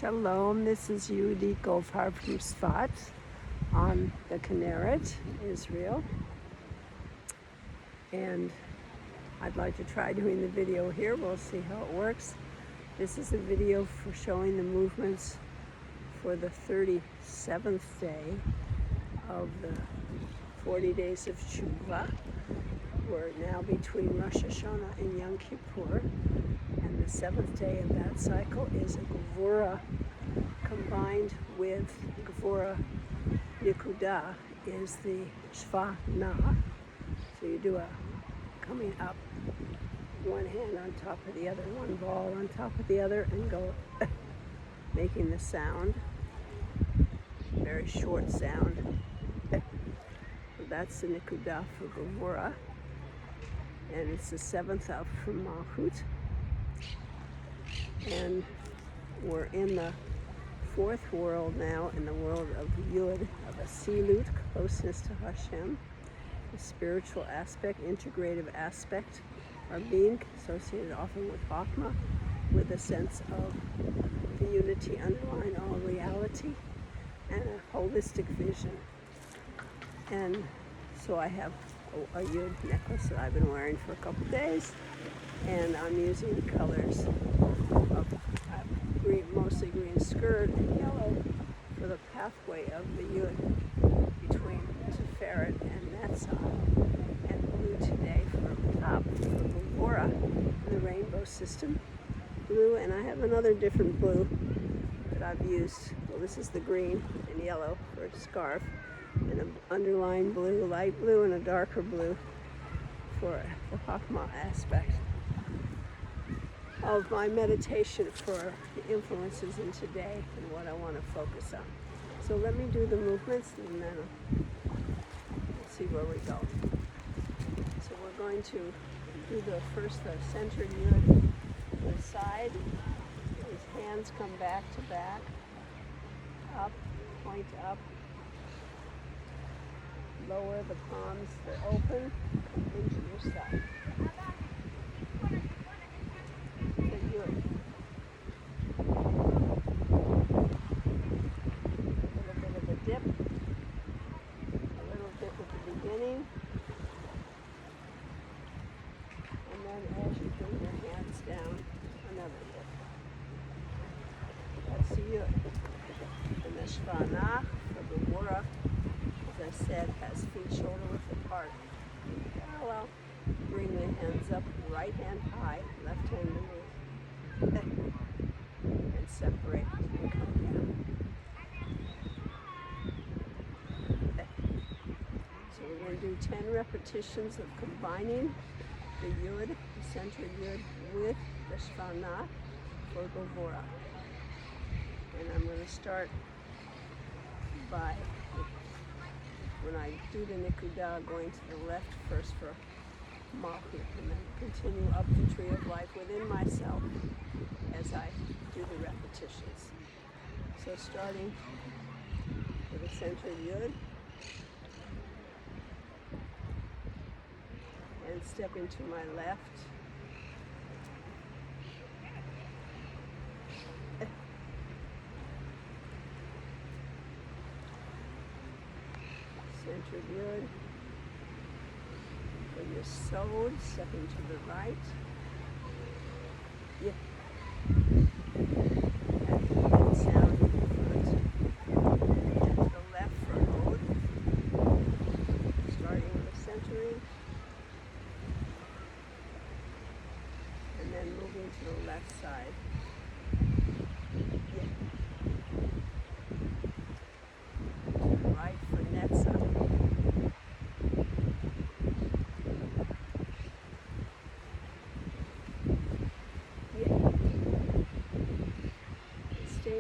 Shalom, this is Yehudit Gevurah from Sefirot on the Kinneret, Israel. And I'd like to try doing the video here. We'll see how it works. This is a video for showing the movements for the 37th day of the 40 Days of Teshuvah. We're now between Rosh Hashanah and Yom Kippur. And the 7th day of that cycle is a Gevurah combined with Gevurah Nikudot is the Shvanah. So you do a coming up, one hand on top of the other, one ball on top of the other, and go making the sound. Very short sound. So that's the Nikudot for Gevurah. And it's the 7th up from Malkhut. And we're in the 4th world now, in the world of Yud, of Atzilut, closeness to HaShem, the spiritual aspect, integrative aspect, our being, associated often with Chachma, with a sense of the unity underlying all reality, and a holistic vision. And so I have a Yud necklace that I've been wearing for a couple days, and I'm using the colors of green, mostly green skirt and yellow for the pathway of the Yud between Sefirot and Netzah, and blue today for top for Gevurah in the rainbow system. Blue, and I have another different blue that I've used. Well, this is the green and yellow for a scarf, and an underlying blue, light blue, and a darker blue for the Chachma aspect of my meditation for the influences in today and what I want to focus on. So let me do the movements, and then we'll see where we go. So we're going to do the centered Yud to the side. His hands come back to back, up, point up. Lower the palms, they're open, into your side. The Yud. A little bit of a dip, a little dip at the beginning, and then as you bring your hands down, another dip. That's the Yud. And the Shvanah, the Gevurah, as I said, has feet shoulder width apart. Parallel. Bring the hands up, right hand high, left hand beneath. And separate and come down. So we're going to do 10 repetitions of combining the Yud, the center Yud, with the Shvanah for Gevurah. And I'm going to start by, when I do the Nikudot, going to the left first for Malkhut, and then continue up the Tree of Life within myself as I do the repetitions. So starting with the center Yud, and step into my left. Center Yud. When you're sewed, stepping to the right. Yeah. And sound in the front. And to the left for Ode. Starting with the centering. And then moving to the left side. Yeah. To the right for Netzah.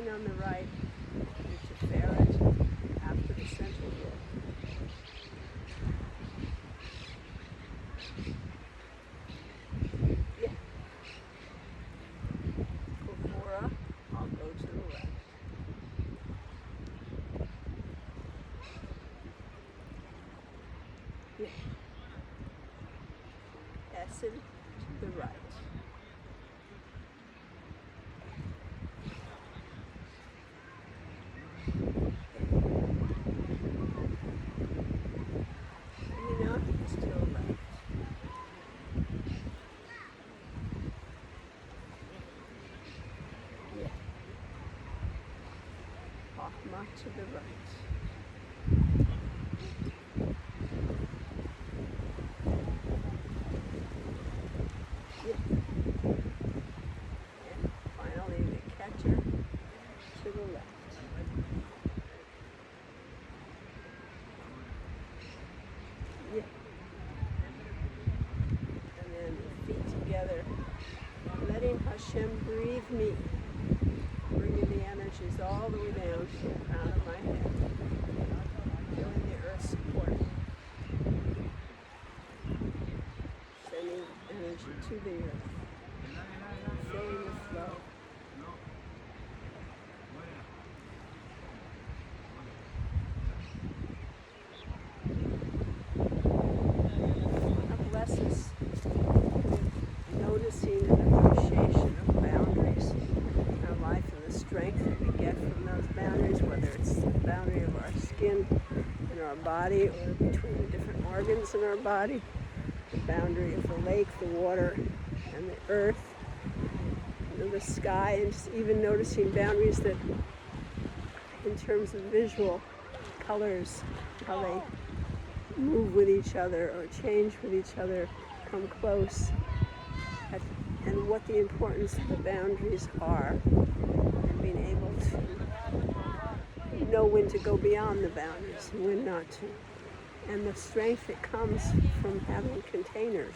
On the right, into Sefirot after the central Yud. Yeah. Gevurah, I'll go to the left. Yeah. Acid to the right. You know, just to the left. Yeah. Chachma to the right. Yeah. And finally the Keter to the left. Yeah. And then the feet together. Letting HaShem breathe me. Bringing the energies all the way down to the crown of my head. Feeling the earth support. Sending energy to the earth. Feeling the flow. God bless us with noticing and appreciation of boundaries in our life and the strength that we get from those boundaries, whether it's the boundary of our skin and our body or between the different organs in our body, the boundary of the lake, the water, and the earth, and the sky, and just even noticing boundaries that, in terms of visual colors, how they move with each other or change with each other, come close, and what the importance of the boundaries are, and being able to know when to go beyond the boundaries and when not to. And the strength that comes from having containers.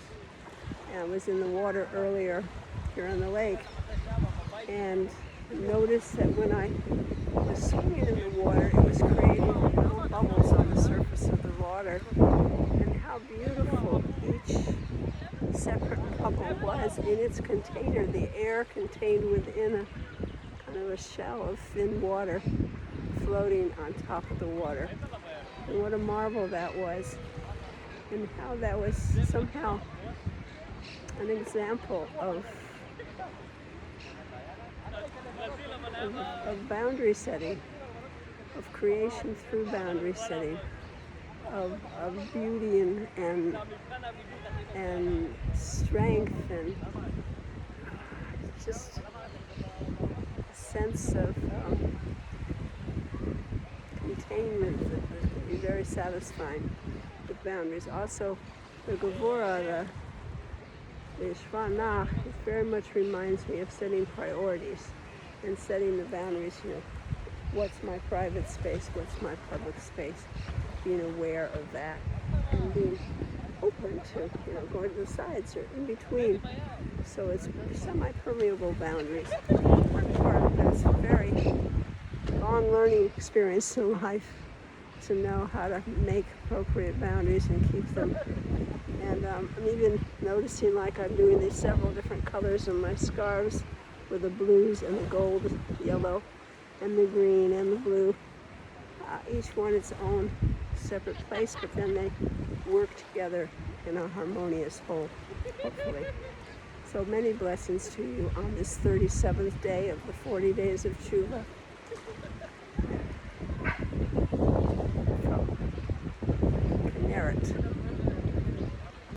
And I was in the water earlier here on the lake and noticed that when I was swimming in the water, it was creating little bubbles on the surface of the water, and how beautiful each separate bubble was in its container, the air contained within a kind of a shell of thin water floating on top of the water. And what a marvel that was, and how that was somehow an example of boundary setting, of creation through boundary setting, of beauty and strength, and just a sense of containment that would be very satisfying with boundaries. Also, the Gevurah, the Shvanah, very much reminds me of setting priorities and setting the boundaries, what's my private space, what's my public space, being aware of that, and being open to, going to the sides or in between. So it's semi-permeable boundaries. It's a very long learning experience in life to know how to make appropriate boundaries and keep them. And I'm even noticing, like, I'm doing these several different colors in my scarves, with the blues and the gold, yellow, and the green and the blue. Each one its own separate place, but then they work together in a harmonious whole, hopefully. So many blessings to you on this 37th day of the 40 Days of Teshuvah.